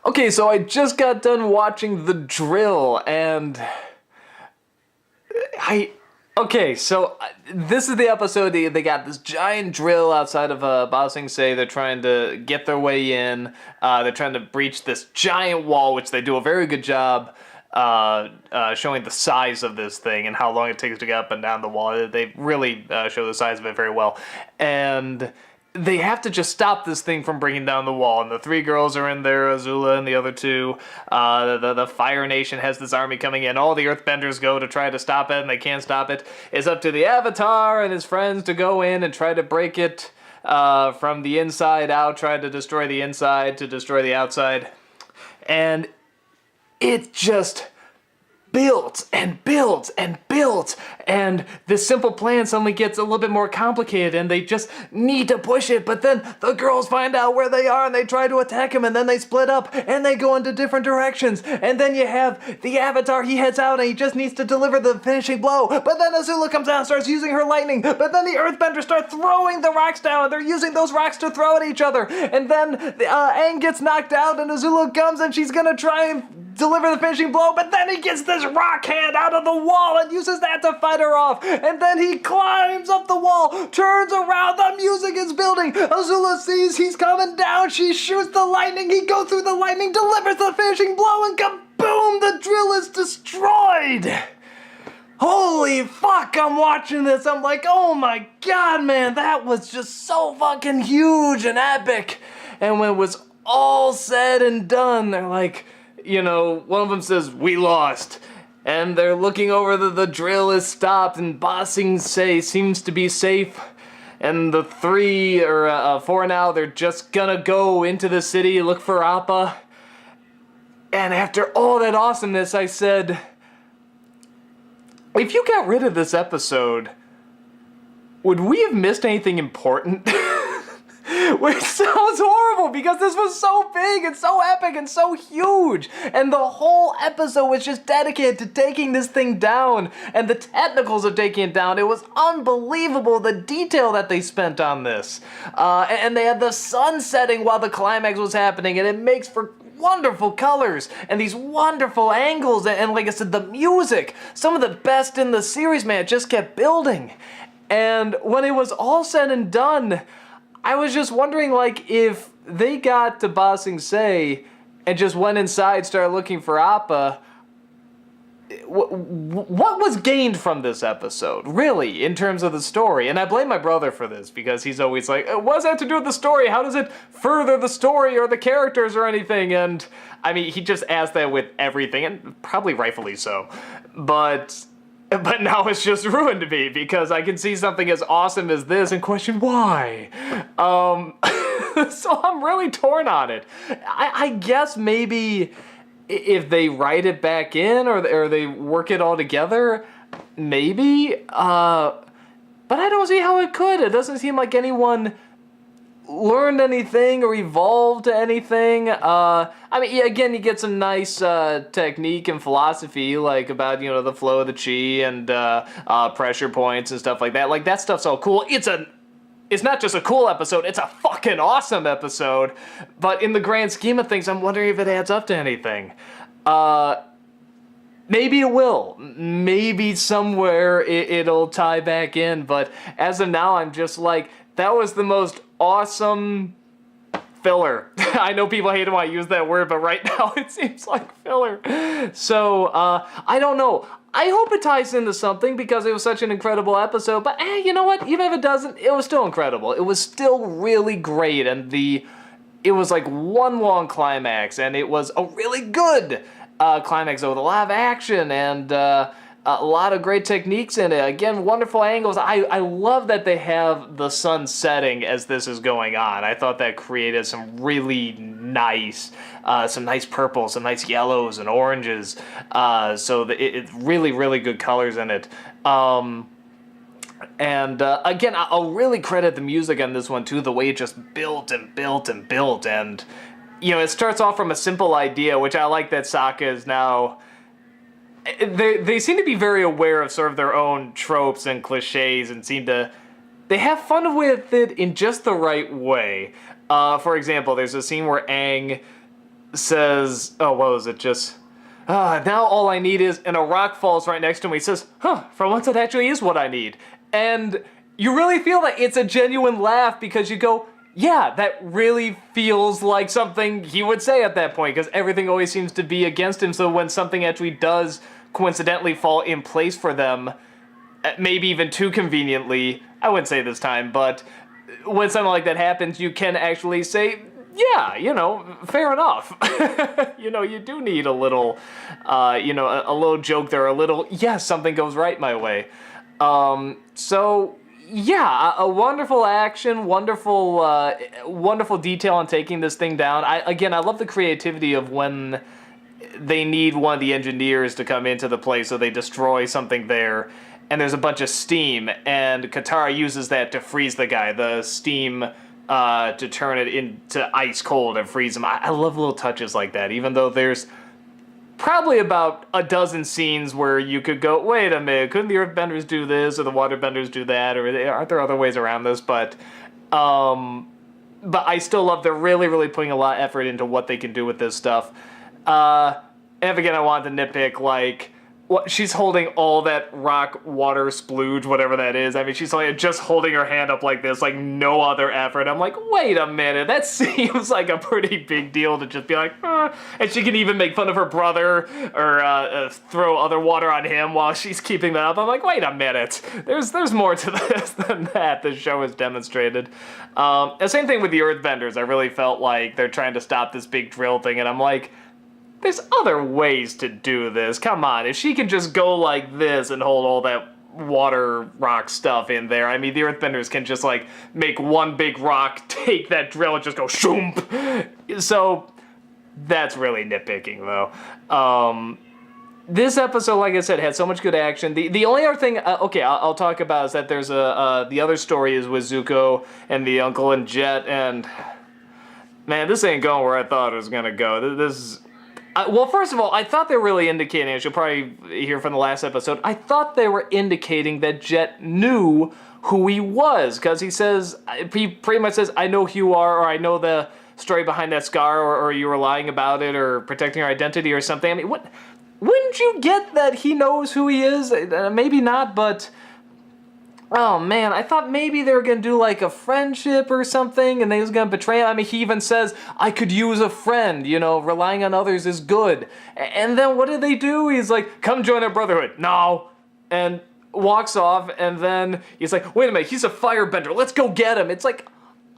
Okay, so I just got done watching The Drill, and I. Okay, so this is the episode. They got this giant drill outside of Ba Sing Se. They're trying to get their way in. They're trying to breach this giant wall, which they do a very good job showing the size of this thing and how long it takes to get up and down the wall. They really show the size of it very well. And they have to just stop this thing from bringing down the wall. And the three girls are in there, Azula and the other two. The Fire Nation has this army coming in. All the Earthbenders go to try to stop it, and they can't stop it. It's up to the Avatar and his friends to go in and try to break it from the inside out, try to destroy the inside to destroy the outside. And it just built and built and built, and this simple plan suddenly gets a little bit more complicated, and they just need to push it. But then the girls find out where they are and they try to attack him, and then they split up and they go into different directions. And then you have the Avatar, he heads out and he just needs to deliver the finishing blow, but then Azula comes out and starts using her lightning, but then the Earthbenders start throwing the rocks down, and they're using those rocks to throw at each other. And then Aang gets knocked out, and Azula comes and she's gonna try and deliver the finishing blow, but then he gets this rock hand out of the wall and uses that to fight her off. And then he climbs up the wall, turns around, the music is building. Azula sees he's coming down, she shoots the lightning, he goes through the lightning, delivers the finishing blow, and kaboom, the drill is destroyed. Holy fuck, I'm watching this, I'm like, oh my god, man, that was just so fucking huge and epic. And when it was all said and done, they're like, you know, one of them says, "We lost." And they're looking over, the drill is stopped, and Ba Sing Se seems to be safe. And the three, or four now, they're just gonna go into the city, look for Appa. And after all that awesomeness, I said, if you got rid of this episode, would we have missed anything important? Which sounds horrible because this was so big and so epic and so huge. And the whole episode was just dedicated to taking this thing down and the technicals of taking it down. It was unbelievable, the detail that they spent on this. And they had the sun setting while the climax was happening, and it makes for wonderful colors and these wonderful angles. And like I said, the music, some of the best in the series, man, it just kept building. And when it was all said and done, I was just wondering, like, if they got to Ba Sing Se and just went inside, started looking for Appa, what was gained from this episode, really, in terms of the story? And I blame my brother for this, because he's always like, what does that have to do with the story? How does it further the story or the characters or anything? And, I mean, he just asked that with everything, and probably rightfully so. But now it's just ruined me, because I can see something as awesome as this and question why. So I'm really torn on it. I guess maybe if they write it back in or they work it all together, maybe. But I don't see how it could. It doesn't seem like anyone learned anything or evolved to anything. I mean, yeah, again, you get some nice technique and philosophy, like about, you know, the flow of the chi and pressure points and stuff like that. Like, that stuff's all cool. It's not just a cool episode, it's a fucking awesome episode. But in the grand scheme of things, I'm wondering if it adds up to anything. Maybe it will. Maybe somewhere it'll tie back in. But as of now, I'm just like, that was the most awesome filler. I know people hate it when I use that word, but right now it seems like filler. So, I don't know. I hope it ties into something because it was such an incredible episode, but you know what? Even if it doesn't, it was still incredible. It was still really great, and it was like one long climax, and it was a really good climax with a lot of action and a lot of great techniques in it. Again, wonderful angles. I love that they have the sun setting as this is going on. I thought that created some really nice, some nice purples, some nice yellows and oranges. So it's really, really good colors in it. And again, I'll really credit the music on this one too, the way it just built and built and built. And, you know, it starts off from a simple idea, which I like that Sokka is now... They seem to be very aware of sort of their own tropes and cliches and they have fun with it in just the right way. For example, there's a scene where Aang says, oh, what was it? Just, now all I need is, and a rock falls right next to him. He says, for once it actually is what I need. And you really feel that it's a genuine laugh because you go, yeah, that really feels like something he would say at that point because everything always seems to be against him. So when something actually does coincidentally fall in place for them, maybe even too conveniently, I wouldn't say this time, but when something like that happens, you can actually say, yeah, fair enough. You do need a little, a little joke there, a little, yes, something goes right my way. So, yeah, a wonderful action, wonderful detail on taking this thing down. I love the creativity of when they need one of the engineers to come into the place so they destroy something there, and there's a bunch of steam, and Katara uses that to freeze the guy, the steam to turn it into ice cold and freeze him. I love little touches like that, even though there's probably about a dozen scenes where you could go, wait a minute, couldn't the earthbenders do this or the waterbenders do that, or aren't there other ways around this? But I still love they're really, really putting a lot of effort into what they can do with this stuff. And again, I wanted to nitpick, like, she's holding all that rock water splooge, whatever that is. I mean, she's like just holding her hand up like this, like no other effort. I'm like, wait a minute, that seems like a pretty big deal to just be like, and she can even make fun of her brother or throw other water on him while she's keeping that up. I'm like, wait a minute, there's more to this than that. The show has demonstrated. The same thing with the Earthbenders. I really felt like they're trying to stop this big drill thing, and I'm like, there's other ways to do this. Come on, if she can just go like this and hold all that water rock stuff in there, I mean, the Earthbenders can just, like, make one big rock, take that drill, and just go shoomp. So, that's really nitpicking, though. This episode, like I said, had so much good action. The only other thing, I'll talk about is that there's the other story is with Zuko and the uncle and Jet, and man, this ain't going where I thought it was gonna go. This well, first of all, I thought they were really indicating, as you'll probably hear from the last episode, I thought they were indicating that Jet knew who he was, because he pretty much says, I know who you are, or I know the story behind that scar, or you were lying about it, or protecting your identity or something. I mean, wouldn't you get that he knows who he is? Maybe not, but oh man, I thought maybe they were gonna do like a friendship or something, and they was gonna betray him. I mean, he even says, I could use a friend, relying on others is good. And then what did they do? He's like, come join our brotherhood. No. And walks off, and then he's like, wait a minute, he's a firebender, let's go get him. It's like,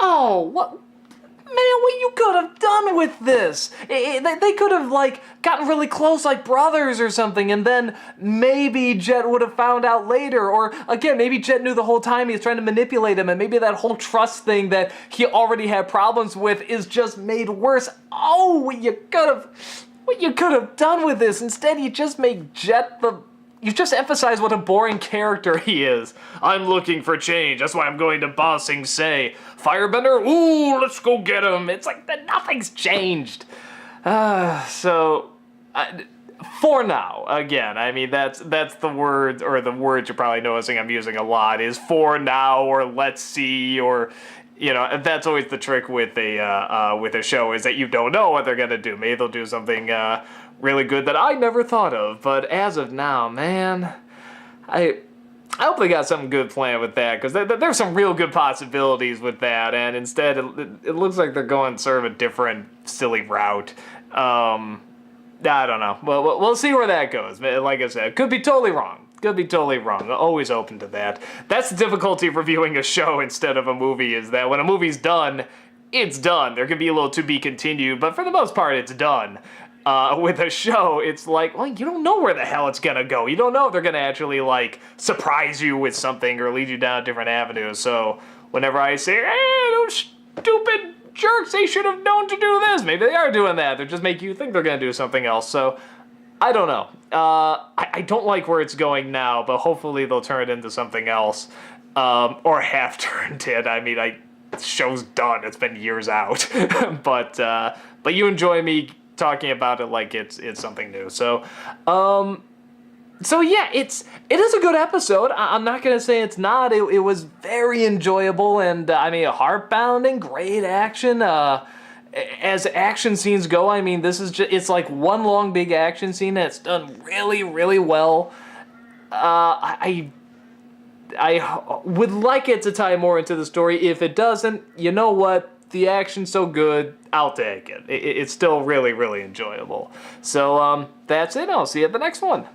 oh, what you could have done with this? They could have, like, gotten really close like brothers or something, and then maybe Jet would have found out later, or again, maybe Jet knew the whole time he was trying to manipulate him, and maybe that whole trust thing that he already had problems with is just made worse. Oh, what you could have done with this. Instead, you just make Jet you just emphasize what a boring character he is. I'm looking for change, that's why I'm going to Ba Sing Se. Firebender? Ooh, let's go get him. It's like, nothing's changed. For now, again, I mean, that's the word, or the words you're probably noticing I'm using a lot, is for now, or let's see, or, that's always the trick with a show, is that you don't know what they're gonna do. Maybe they'll do something, really good that I never thought of, but as of now, man, I hope they got something good planned with that, because there's some real good possibilities with that, and instead it looks like they're going sort of a different silly route. I don't know. Well, we'll see where that goes. Like I said, could be totally wrong. Always open to that. That's the difficulty of reviewing a show instead of a movie, is that when a movie's done, it's done. There can be a little to be continued, but for the most part, it's done. With a show, it's like, well, you don't know where the hell it's gonna go. You don't know if they're gonna actually, like, surprise you with something or lead you down different avenues. So whenever I say, those stupid jerks, they should have known to do this, maybe they are doing that. They're just making you think they're gonna do something else. So I don't know. I don't like where it's going now, but hopefully they'll turn it into something else, or have turned it. I mean, the show's done. It's been years out, but you enjoy me talking about it like it's something new. So yeah, it is a good episode. I'm not gonna say it's not. It was very enjoyable, and I mean, heart-pounding, great action. as action scenes go, I mean, this is just, it's like one long big action scene and it's done really, really well. I would like it to tie more into the story. If it doesn't, you know what? The action's so good, I'll take it. It's still really, really enjoyable. So, that's it. I'll see you at the next one.